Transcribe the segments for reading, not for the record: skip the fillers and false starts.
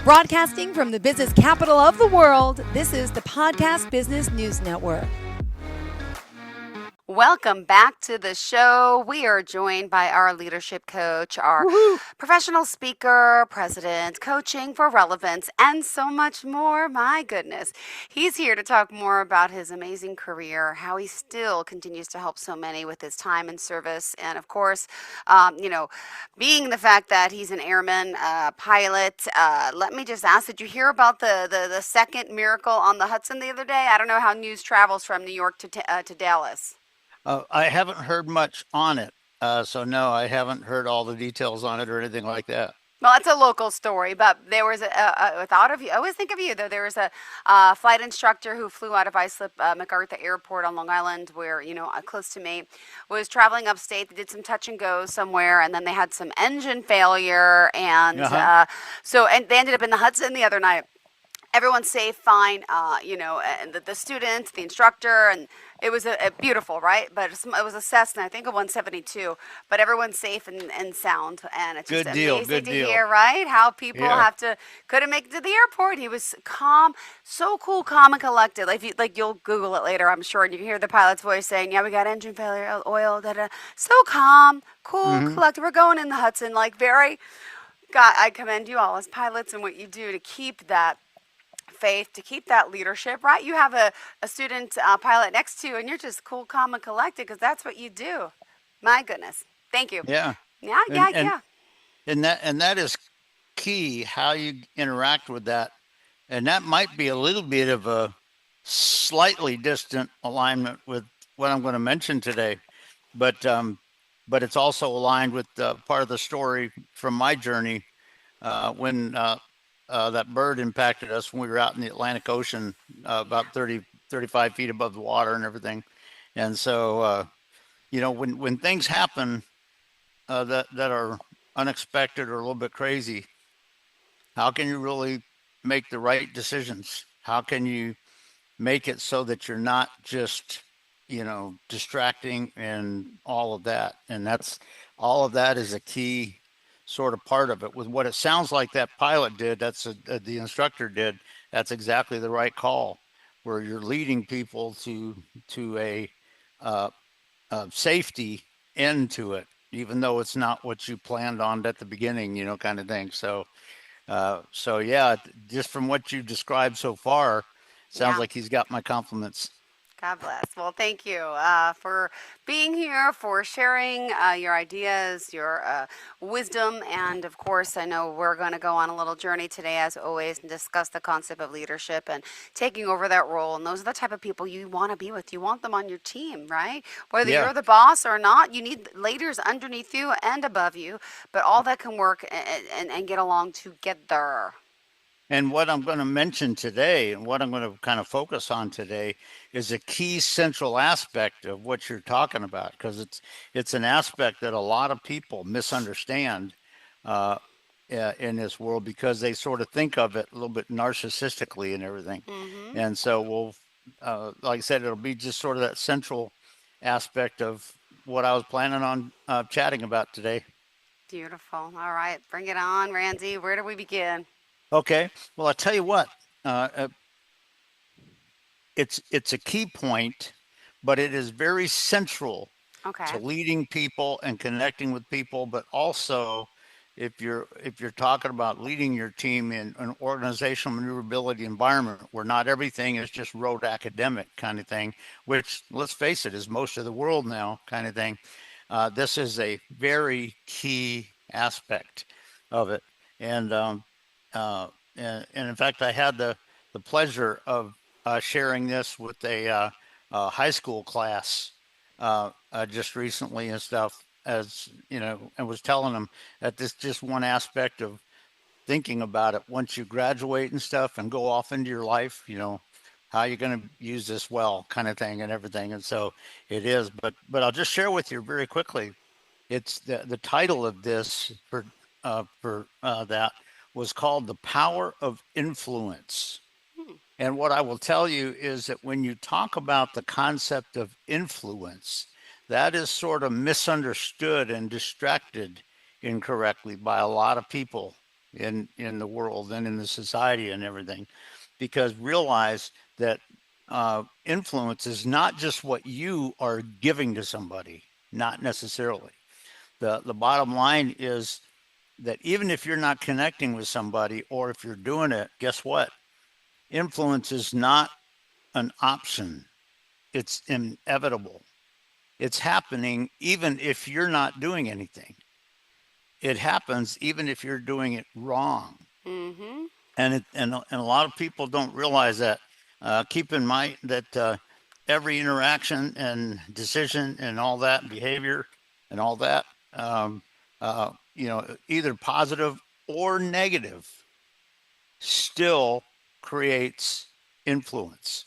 Broadcasting from the business capital of the world, this is the Podcast Business News Network. Welcome back to the show. We are joined by our leadership coach, our professional speaker, president, coaching for relevance, and so much more. My goodness. He's here to talk more about his amazing career, how he still continues to help so many with his time and service. And of course, being the fact that he's an airman, pilot, let me just ask, did you hear about the second miracle on the Hudson the other day? I don't know how news travels from New York to Dallas. I haven't heard much on it. So no, I haven't heard all the details on it or anything like that. Well, it's a local story, but there was a thought of you. I always think of you, though. There was a flight instructor who flew out of Islip MacArthur Airport on Long Island, where, close to me, was traveling upstate. They did some touch and go somewhere, and then they had some engine failure. And and they ended up in the Hudson the other night. Everyone's safe, fine, and the students, the instructor, and it was a beautiful, right? But it was a Cessna, I think a 172, but everyone's safe and sound, and it's just amazing to hear, right? How people couldn't make it to the airport. He was calm, so cool, calm and collected. Like you'll Google it later, I'm sure, and you can hear the pilot's voice saying, "Yeah, we got engine failure, oil, da-da." So calm, cool, collected. We're going in the Hudson, God, I commend you all as pilots and what you do to keep that faith, to keep that leadership, right? You have a student pilot next to you, and you're just cool, calm, and collected because that's what you do. My goodness. Thank you. Yeah. And that is key, how you interact with that. And that might be a little bit of a slightly distant alignment with what I'm going to mention today. But it's also aligned with part of the story from my journey when that bird impacted us when we were out in the Atlantic Ocean, about 35 feet above the water and everything. And so, when things happen that are unexpected or a little bit crazy, how can you really make the right decisions? How can you make it so that you're not just, distracting and all of that? And all of that is a key sort of part of it. With what it sounds like that pilot did, the instructor did, that's exactly the right call, where you're leading people to a safety end to it, even though it's not what you planned on at the beginning, kind of thing. So yeah, just from what you described so far, sounds like he's got my compliments. God bless. Well, thank you for being here, for sharing your ideas, your wisdom. And of course, I know we're going to go on a little journey today, as always, and discuss the concept of leadership and taking over that role. And those are the type of people you want to be with. You want them on your team, right? Whether you're the boss or not, you need leaders underneath you and above you, but all that can work and get along together. And what I'm going to mention today, and what I'm going to kind of focus on today, is a key central aspect of what you're talking about, because it's an aspect that a lot of people misunderstand in this world, because they sort of think of it a little bit narcissistically and everything. And so like I said, it'll be just sort of that central aspect of what I was planning on chatting about today. Beautiful. All right, bring it on, Randy. Where do we begin? Okay. Well, I'll tell you what, it's a key point, but it is very central to leading people and connecting with people. But also, if you're talking about leading your team in an organizational maneuverability environment where not everything is just rote academic kind of thing, which, let's face it, is most of the world now kind of thing, this is a very key aspect of it. And in fact, I had the pleasure of sharing this with a high school class just recently and stuff, as and was telling them that this just one aspect of thinking about it once you graduate and stuff and go off into your life, how you're going to use this well, kind of thing and everything. And so it is, but I'll just share with you very quickly. It's the title of this for that was called The Power of Influence. And what I will tell you is that when you talk about the concept of influence, that is sort of misunderstood and distracted incorrectly by a lot of people in the world and in the society and everything, because realize that influence is not just what you are giving to somebody, not necessarily. The bottom line is that even if you're not connecting with somebody, or if you're doing it, guess what? Influence is not an option. It's inevitable. It's happening even if you're not doing anything. It happens even if you're doing it wrong. Mm-hmm. And a lot of people don't realize that. Keep in mind that every interaction and decision and all that behavior and all that, either positive or negative, still creates influence.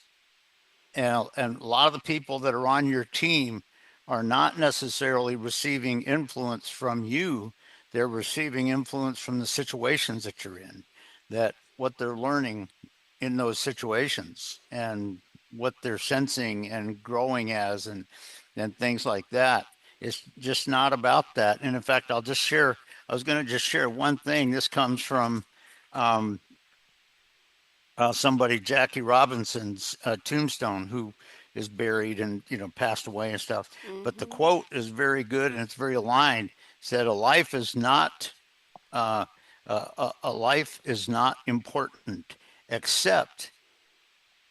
And a lot of the people that are on your team are not necessarily receiving influence from you. They're receiving influence from the situations that you're in, that what they're learning in those situations and what they're sensing and growing as, and things like that. It's just not about that. And in fact, I was going to just share one thing. This comes from um, somebody, Jackie Robinson's tombstone, who is buried and passed away and stuff. But the Mm-hmm. quote is very good and it's very aligned. It said, "A life is not uh, a life is not important except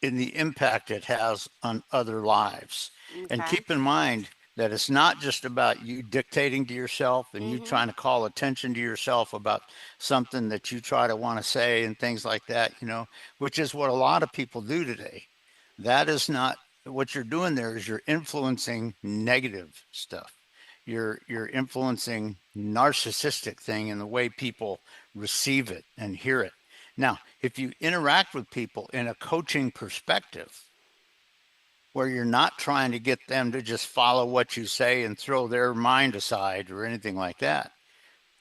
in the impact it has on other lives." And Okay. keep in mind that it's not just about you dictating to yourself and you Mm-hmm. trying to call attention to yourself about something that you try to want to say and things like that, which is what a lot of people do today. That is not what you're doing there. Is you're influencing negative stuff. You're influencing narcissistic thing in the way people receive it and hear it. Now, if you interact with people in a coaching perspective, where you're not trying to get them to just follow what you say and throw their mind aside or anything like that.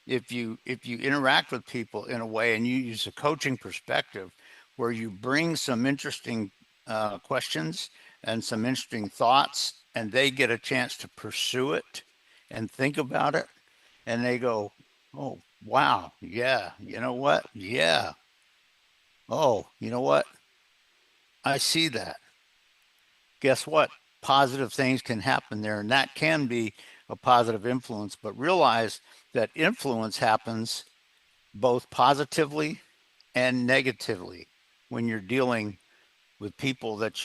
If you interact with people in a way and you use a coaching perspective where you bring some interesting questions and some interesting thoughts, and they get a chance to pursue it and think about it, and they go, "Oh, wow, yeah, you know what? Yeah. Oh, you know what? I see that." Guess what? Positive things can happen there, and that can be a positive influence. But realize that influence happens both positively and negatively when you're dealing with people that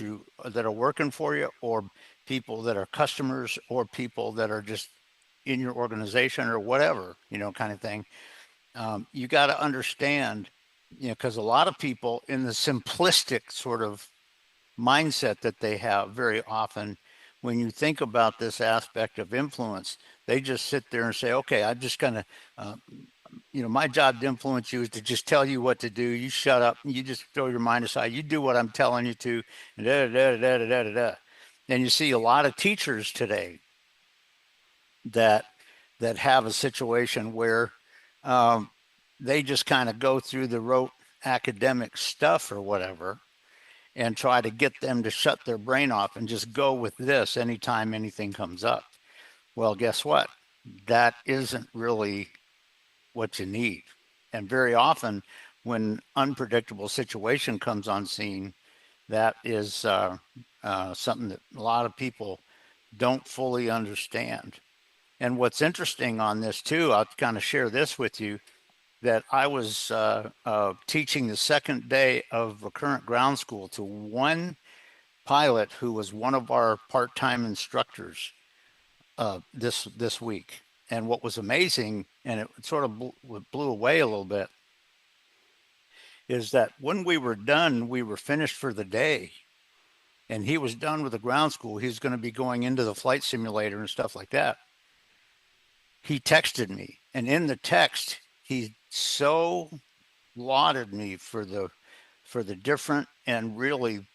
are working for you, or people that are customers, or people that are just in your organization or whatever, kind of thing. You got to understand, because a lot of people in the simplistic sort of mindset that they have very often, when you think about this aspect of influence, they just sit there and say, "Okay, I'm just going to, uh, my job to influence you is to just tell you what to do. You shut up. You just throw your mind aside. You do what I'm telling you to." And da da da da da da da. And you see a lot of teachers today that have a situation where um, they just kind of go through the rote academic stuff or whatever, and try to get them to shut their brain off and just go with this anytime anything comes up. Well, guess what? That isn't really what you need. And very often, when unpredictable situation comes on scene, that is something that a lot of people don't fully understand. And what's interesting on this too, I'll kind of share this with you, that I was teaching the second day of recurrent ground school to one pilot who was one of our part-time instructors this week. And what was amazing, and it sort of blew away a little bit, is that when we were done, we were finished for the day, and he was done with the ground school. He's going to be going into the flight simulator and stuff like that. He texted me, and in the text, he so lauded me for the different and really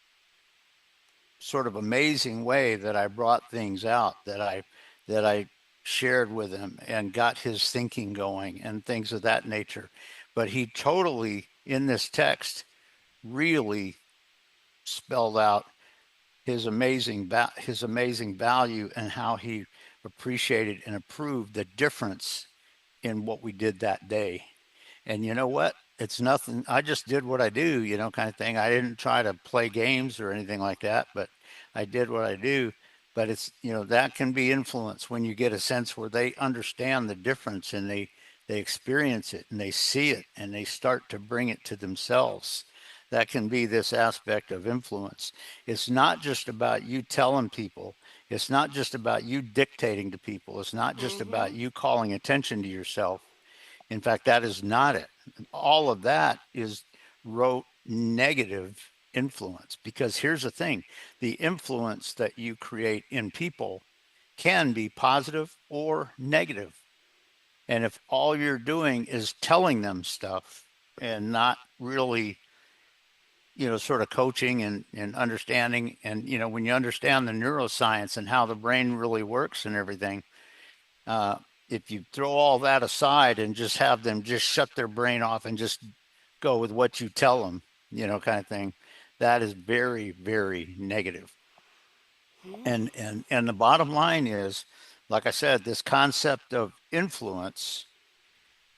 sort of amazing way that I brought things out, that I shared with him and got his thinking going and things of that nature. But he totally, in this text, really spelled out his amazing value, and how he appreciated and approved the difference in what we did that day. And you know what? It's nothing. I just did what I do, kind of thing. I didn't try to play games or anything like that, but I did what I do. But it's, that can be influence when you get a sense where they understand the difference and they experience it and they see it and they start to bring it to themselves. That can be this aspect of influence. It's not just about you telling people. It's not just about you dictating to people. It's not just Mm-hmm. about you calling attention to yourself. In fact, that is not it. All of that is rote negative influence. Because here's the thing, the influence that you create in people can be positive or negative. And if all you're doing is telling them stuff and not really, sort of coaching and understanding, and, when you understand the neuroscience and how the brain really works and everything, uh, if you throw all that aside and just have them just shut their brain off and just go with what you tell them, kind of thing, that is very, very negative. And the bottom line is, like I said, this concept of influence,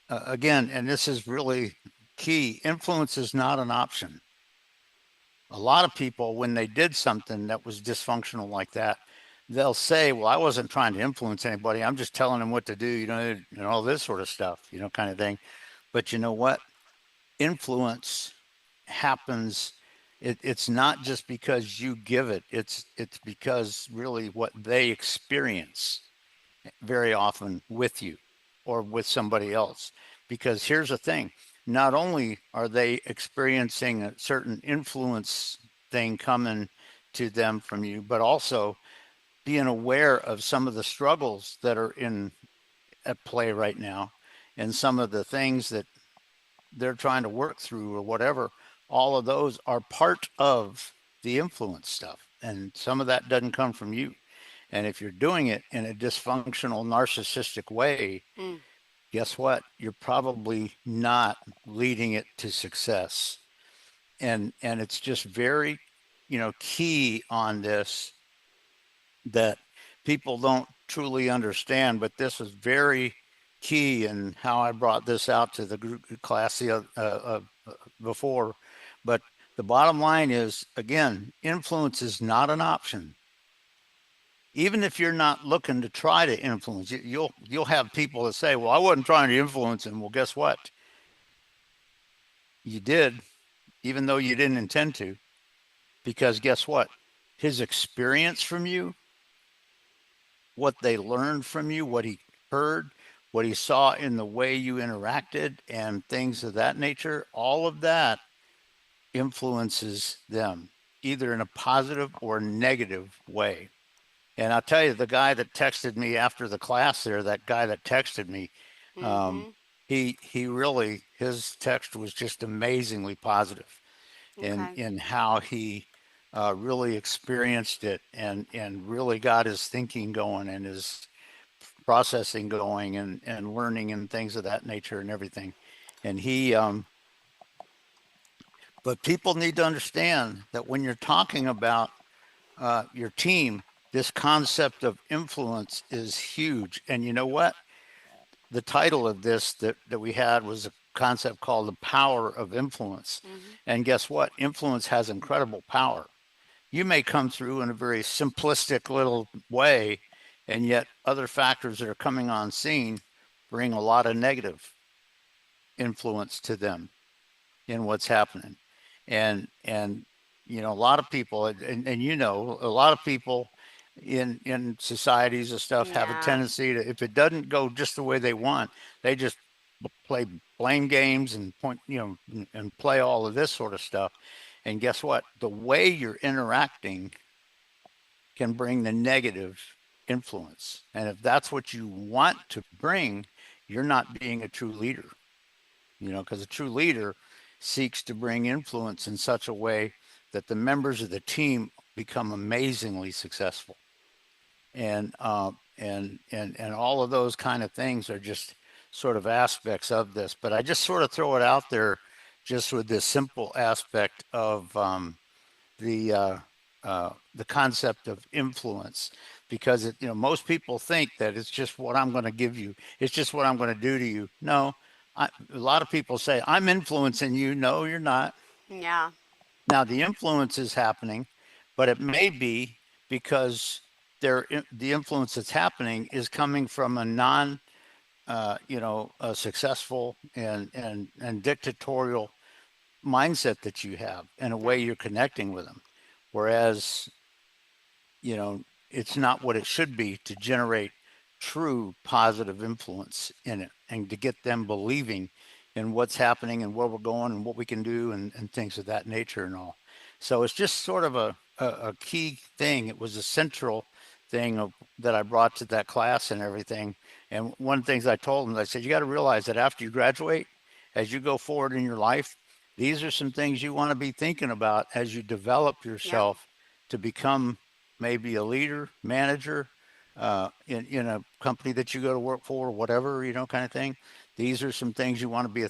again, and this is really key, influence is not an option. A lot of people, when they did something that was dysfunctional like that, they'll say, well, I wasn't trying to influence anybody. I'm just telling them what to do, and all this sort of stuff, kind of thing. But you know what? Influence happens. It's not just because you give it. It's because really what they experience very often with you or with somebody else. Because here's the thing, not only are they experiencing a certain influence thing coming to them from you, but also being aware of some of the struggles that are in at play right now and some of the things that they're trying to work through or whatever. All of those are part of the influence stuff. And some of that doesn't come from you. And if you're doing it in a dysfunctional, narcissistic way, Mm. guess what? You're probably not leading it to success. And it's just very, key on this that people don't truly understand. But this is very key in how I brought this out to the group class before. But the bottom line is, again, influence is not an option. Even if you're not looking to try to influence, you'll have people that say, "Well, I wasn't trying to influence him." Well, guess what? You did, even though you didn't intend to, because guess what? His experience from you, what they learned from you, what he heard, what he saw in the way you interacted, and things of that nature, all of that influences them, either in a positive or negative way. And I'll tell you, the guy that texted me after the class there, that guy that texted me, um, Mm-hmm. he really, his text was just amazingly positive Okay. in how he really experienced it and really got his thinking going and his processing going and learning and things of that nature and everything. And but people need to understand that when you're talking about your team, this concept of influence is huge. And you know what? The title of this that we had was a concept called the power of influence. Mm-hmm. And guess what? Influence has incredible power. You may come through in a very simplistic little way, and yet other factors that are coming on scene bring a lot of negative influence to them in what's happening. And a lot of people, and a lot of people in societies and stuff have a Yeah. tendency to, if it doesn't go just the way they want, they just play blame games and point, and play all of this sort of stuff. And guess what? The way you're interacting can bring the negative influence. And if that's what you want to bring, you're not being a true leader, because a true leader seeks to bring influence in such a way that the members of the team become amazingly successful. And all of those kind of things are just sort of aspects of this. But I just sort of throw it out there, just with this simple aspect of the the concept of influence, because most people think that it's just what I'm going to give you, it's just what I'm going to do to you. No, a lot of people say, I'm influencing you. No, you're not. Yeah. Now, the influence is happening, but it may be because the influence that's happening is coming from a a successful and dictatorial mindset that you have and a Yeah. way you're connecting with them. Whereas, you know, it's not what it should be to generate true positive influence in it and to get them believing in what's happening and where we're going and what we can do and things of that nature and all. So it's just sort of a key thing. It was a central thing that I brought to that class and everything. And one of the things I told them, I said, you got to realize that after you graduate, as you go forward in your life, these are some things you want to be thinking about as you develop Yep. yourself to become maybe a leader, manager, in a company that you go to work for, or whatever, kind of thing. These are some things you want to be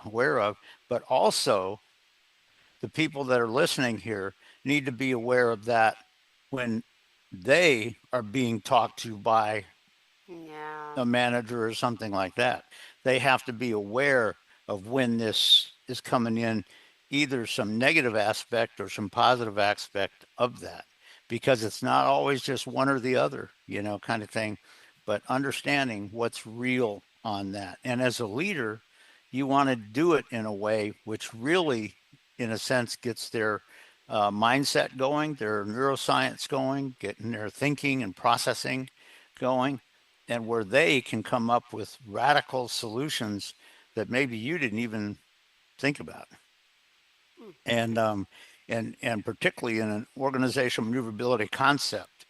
aware of, but also the people that are listening here need to be aware of that when they are being talked to by Yeah. a manager or something like that. They have to be aware of when this is coming in, either some negative aspect or some positive aspect of that, because it's not always just one or the other, kind of thing, but understanding what's real on that. And as a leader, you want to do it in a way which really, in a sense, gets their mindset going, their neuroscience going, getting their thinking and processing going, and where they can come up with radical solutions that maybe you didn't even think about. And and particularly in an organizational maneuverability concept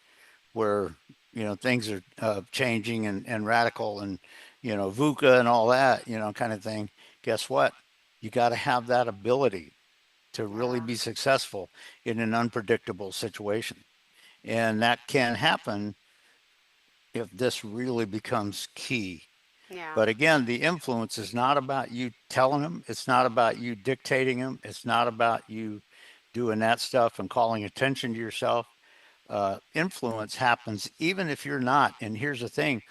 where things are changing and radical and VUCA and all that kind of thing. Guess what? You got to have that ability to really Yeah. be successful in an unpredictable situation, and that can happen if this really becomes key. Yeah. But again, the influence is not about you telling them. It's not about you dictating them. It's not about you doing that stuff and calling attention to yourself. Influence happens even if you're not. And here's the thing,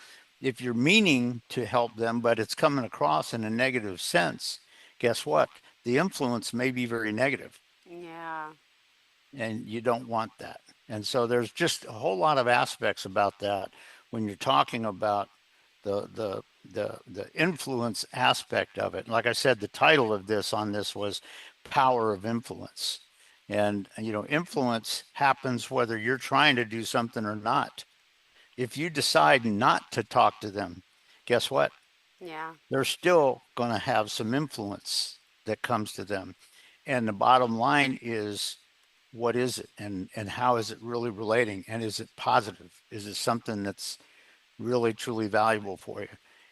if you're meaning to help them, but it's coming across in a negative sense, guess what? The influence may be very negative, Yeah. and you don't want that. And so there's just a whole lot of aspects about that when you're talking about the influence aspect of it. Like I said, the title of this was Power of Influence. And influence happens whether you're trying to do something or not. If you decide not to talk to them, guess what? Yeah. They're still going to have some influence that comes to them. And the bottom line is, what is it, and how is it really relating, and is it positive? Is it something that's really truly valuable for you?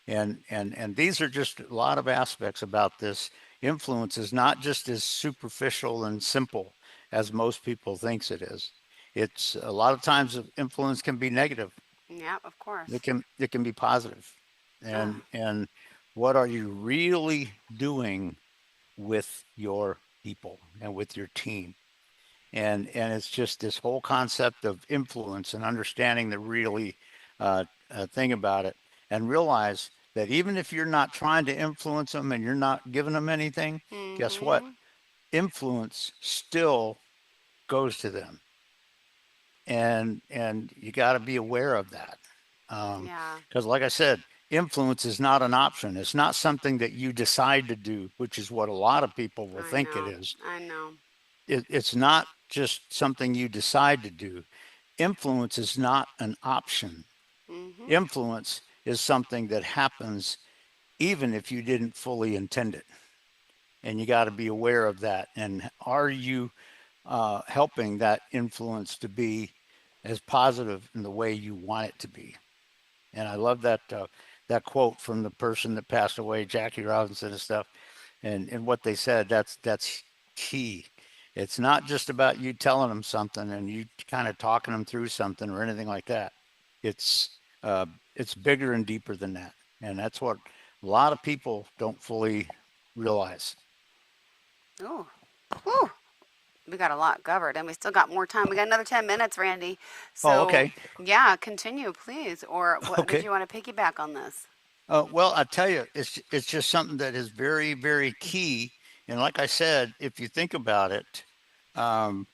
And these are just a lot of aspects about this. Influence is not just as superficial and simple as most people thinks it is. It's a lot of times influence can be negative. Yeah. Of course. It can be positive. Oh. And what are you really doing with your people and with your team? And it's just this whole concept of influence and understanding the really thing about it, and realize that even if you're not trying to influence them and you're not giving them anything, guess what? Mm-hmm. Influence still goes to them, and you got to be aware of that, Yeah. because like I said, influence is not an option. It's not something that you decide to do, which is what a lot of people will I think it know. is. I know. It's not just something you decide to do. Influence is not an option. Mm-hmm. Influence is something that happens even if you didn't fully intend it. And you got to be aware of that. And are you helping that influence to be as positive in the way you want it to be? And I love that quote from the person that passed away, Jackie Robinson and stuff, and what they said. That's key. It's not just about you telling them something and you kind of talking them through something or anything like that. It's it's bigger and deeper than that, and that's what a lot of people don't fully realize. Oh. Whew. We got a lot covered, and we still got more time. We got another 10 minutes, Randy. Oh, So okay, yeah, continue, please. Or what did okay. you want to piggyback on this? Well, I tell you, it's just something that is very, very key. And like I said, if you think about it, um,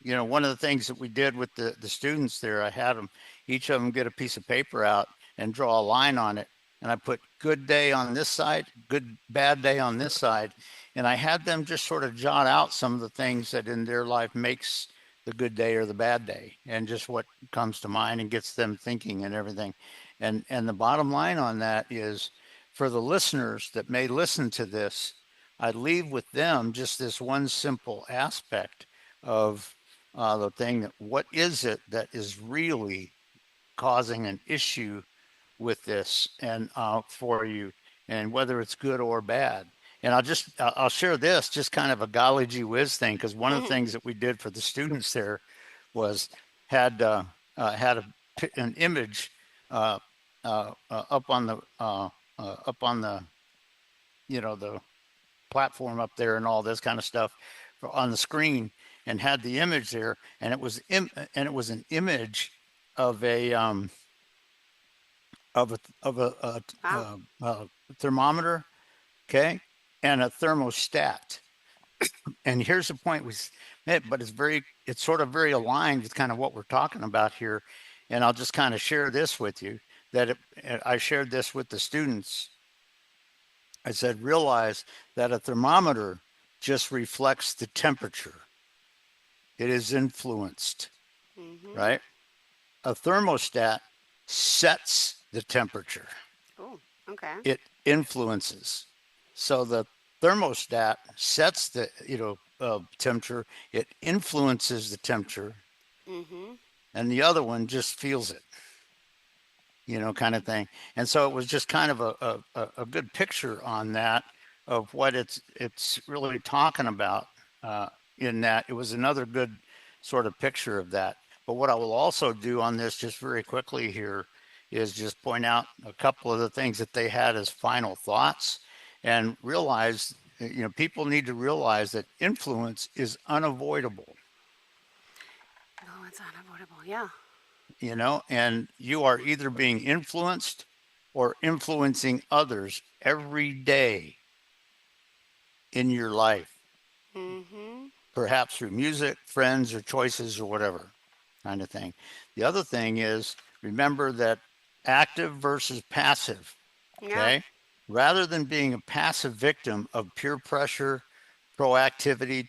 one of the things that we did with the students there, I had them, each of them get a piece of paper out and draw a line on it. And I put good day on this side, good, bad day on this side. And I had them just sort of jot out some of the things that in their life makes the good day or the bad day and just what comes to mind and gets them thinking and everything. And the bottom line on that is for the listeners that may listen to this, I leave with them just this one simple aspect of the thing that what is it that is really causing an issue with this and for you, and whether it's good or bad. And I'll share this, just kind of a golly gee whiz thing, because one of the things that we did for the students there was had had an image uh, up on the the platform up there and all this kind of stuff on the screen, and had the image there, and it was an image of Wow. a thermometer, okay, and a thermostat. And here's the point was, but it's sort of very aligned with kind of what we're talking about here. And I'll just kind of share this with you I shared this with the students. I said, realize that a thermometer just reflects the temperature. It is influenced, Mm-hmm. right? A thermostat sets the temperature. Oh, okay. It influences. So the thermostat sets the temperature. It influences the temperature, Mm-hmm. and the other one just feels it, kind of thing. And so it was just kind of a good picture on that of what it's really talking about. In that, it was another good sort of picture of that. But what I will also do on this, just very quickly here, is just point out a couple of the things that they had as final thoughts, and realize, people need to realize that influence is unavoidable, Oh, it's unavoidable. Yeah. and you are either being influenced or influencing others every day in your life, Mm-hmm. perhaps through music, friends, or choices, or whatever kind of thing. The other thing is, remember that active versus passive, Yeah. okay? Rather than being a passive victim of peer pressure, proactivity,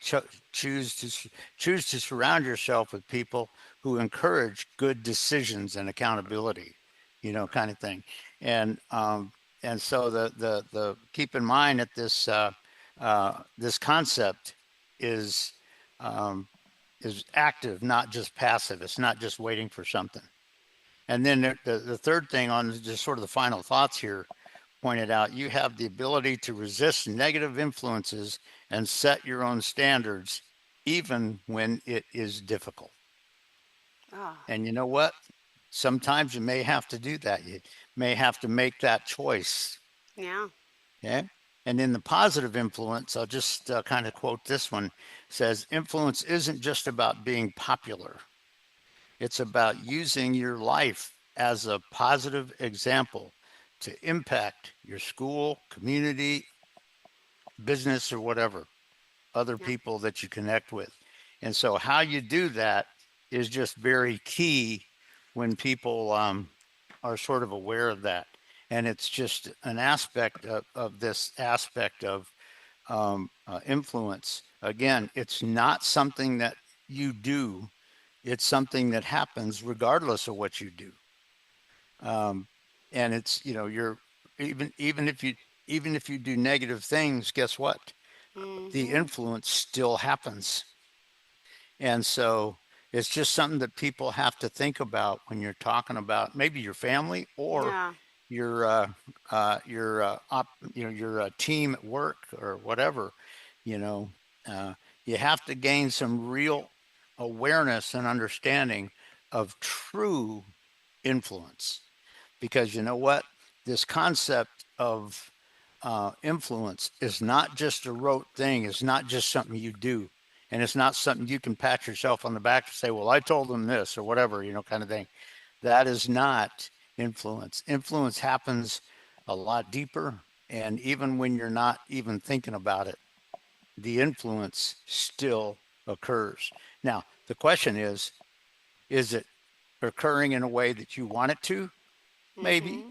choose to choose to surround yourself with people who encourage good decisions and accountability, kind of thing. And so the keep in mind that this concept is um, is active, not just passive. It's not just waiting for something. And then the third thing on just sort of the final thoughts here pointed out, you have the ability to resist negative influences and set your own standards, even when it is difficult. Oh, And you know what? Sometimes you may have to do that. You may have to make that choice. yeah. Okay. And in the positive influence, I'll just kind of quote this one, says, influence isn't just about being popular. It's about using your life as a positive example to impact your school, community, business, or whatever, other Yeah. people that you connect with. And so, how you do that is just very key when people are sort of aware of that. And it's just an aspect of this aspect of influence. Again, it's not something that you do, it's something that happens regardless of what you do. Um, and it's, you're even if you do negative things, guess what? The Mm-hmm. influence still happens. And so it's just something that people have to think about when you're talking about maybe your family or Yeah. your your team at work or whatever. You know, you have to gain some real awareness and understanding of true influence, because you know what, this concept of influence is not just a rote thing. It's not just something you do. And it's not something you can pat yourself on the back and say, well, I told them this or whatever, kind of thing. That is not influence. Influence happens a lot deeper. And even when you're not even thinking about it, the influence still occurs. Now, the question is it occurring in a way that you want it to? Maybe, Mm-hmm.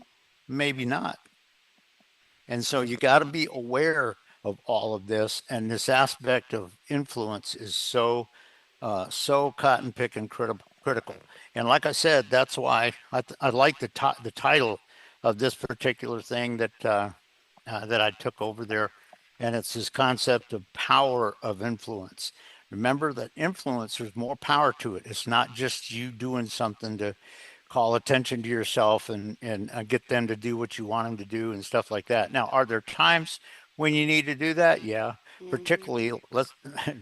maybe not. And so you got to be aware of all of this. And this aspect of influence is so cotton picking critical. And like I said, that's why I like the title of this particular thing that I took over there, and it's this concept of power of influence. Remember that influence, there's more power to it. It's not just you doing something to call attention to yourself and get them to do what you want them to do and stuff like that. Now, are there times when you need to do that? Yeah, Mm-hmm. particularly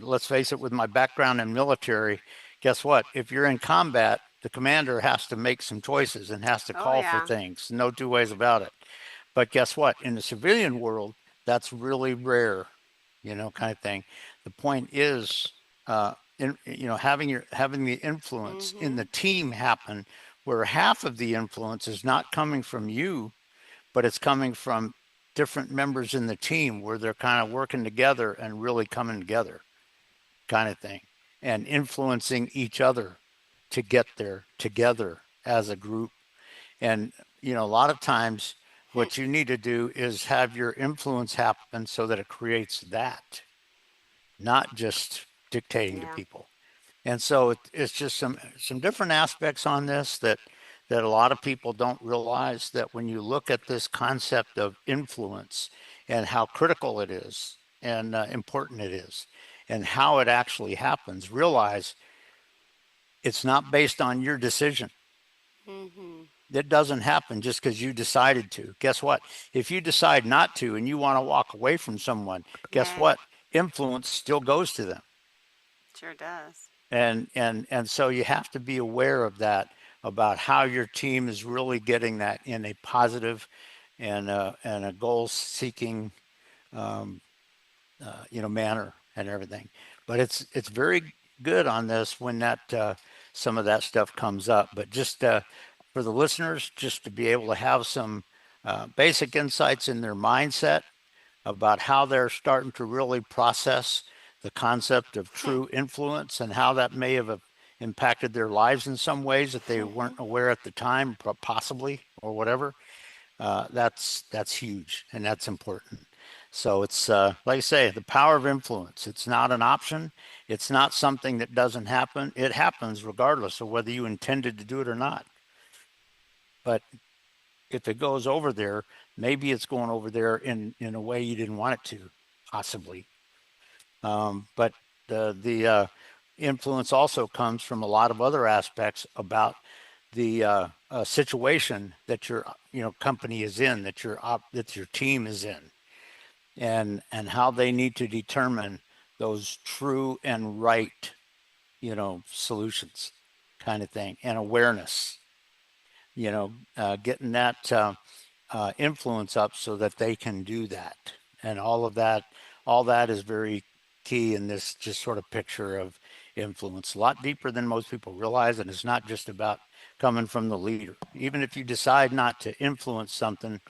let's face it. With my background in military, guess what? If you're in combat, the commander has to make some choices and has to Oh call for yeah. things. No two ways about it. But guess what? In the civilian world, that's really rare, kind of thing. The point is, having the influence in the Mm-hmm. team happen, where half of the influence is not coming from you, but it's coming from different members in the team, where they're kind of working together and really coming together, kind of thing, and influencing each other to get there together as a group. And, a lot of times Hmm. what you need to do is have your influence happen so that it creates that, not just dictating to Yeah. people. And so it's just some different aspects on this that a lot of people don't realize, that when you look at this concept of influence and how critical it is and important it is and how it actually happens, realize it's not based on your decision. Mm-hmm. It doesn't happen just because you decided to. Guess what? If you decide not to and you want to walk away from someone, guess Right. what? Influence still goes to them. Sure does. And so you have to be aware of that, about how your team is really getting that in a positive and a goal seeking um, manner and everything. But it's very good on this when that some of that stuff comes up. But just for the listeners, just to be able to have some basic insights in their mindset about how they're starting to really process the concept of Hmm. true influence and how that may have impacted their lives in some ways that they weren't aware at the time, possibly, or whatever. That's huge and that's important. So it's like I say, the power of influence. It's not an option. It's not something that doesn't happen. It happens regardless of whether you intended to do it or not. But if it goes over there, maybe it's going over there in a way you didn't want it to, possibly. But the influence also comes from a lot of other aspects about the situation that your company is in, that your team is in, and how they need to determine those true and right solutions, kind of thing, and awareness. Getting that influence up so that they can do that, and all that is very key in this just sort of picture of influence. A lot deeper than most people realize, and it's not just about coming from the leader. Even if you decide not to influence something,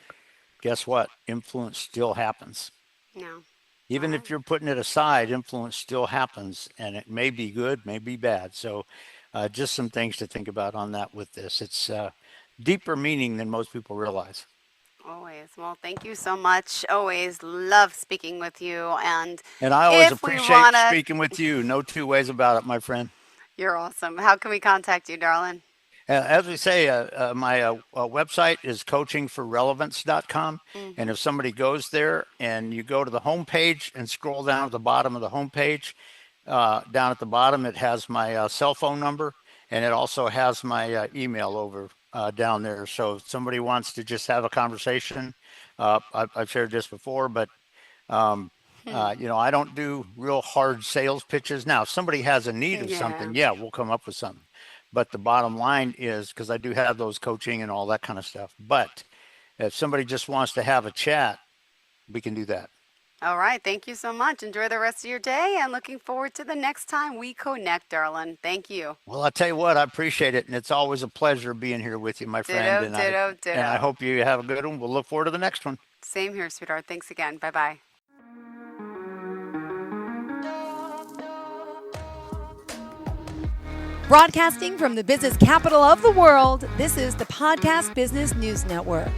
guess what? Influence still happens. No. Even Well. if you're putting it aside, influence still happens, and it may be good, may be bad. So, just some things to think about on that with this. It's deeper meaning than most people realize. Always. Well, thank you so much. Always love speaking with you. And And I always if we appreciate want to, speaking with you. No two ways about it, my friend. you're awesome. How can we contact you, darling? As we say, my website is coachingforrelevance.com. And Mm-hmm. if somebody goes there and you go to the homepage and scroll down at the bottom of the homepage, down at the bottom, it has my cell phone number, and it also has my email over down there. So if somebody wants to just have a conversation, I've shared this before, but um, Hmm. I don't do real hard sales pitches. Now, if somebody has a need of Yeah. something, yeah, we'll come up with something. But the bottom line is, because I do have those coaching and all that kind of stuff. But if somebody just wants to have a chat, we can do that. All right. Thank you so much. Enjoy the rest of your day and looking forward to the next time we connect, darling. Thank you. Well, I tell you what, I appreciate it, and it's always a pleasure being here with you, my friend. Ditto, ditto, And I ditto. hope you have a good one. We'll look forward to the next one. Same here, sweetheart. Thanks again. Bye bye. Broadcasting from the business capital of the world, this is the Podcast Business News Network.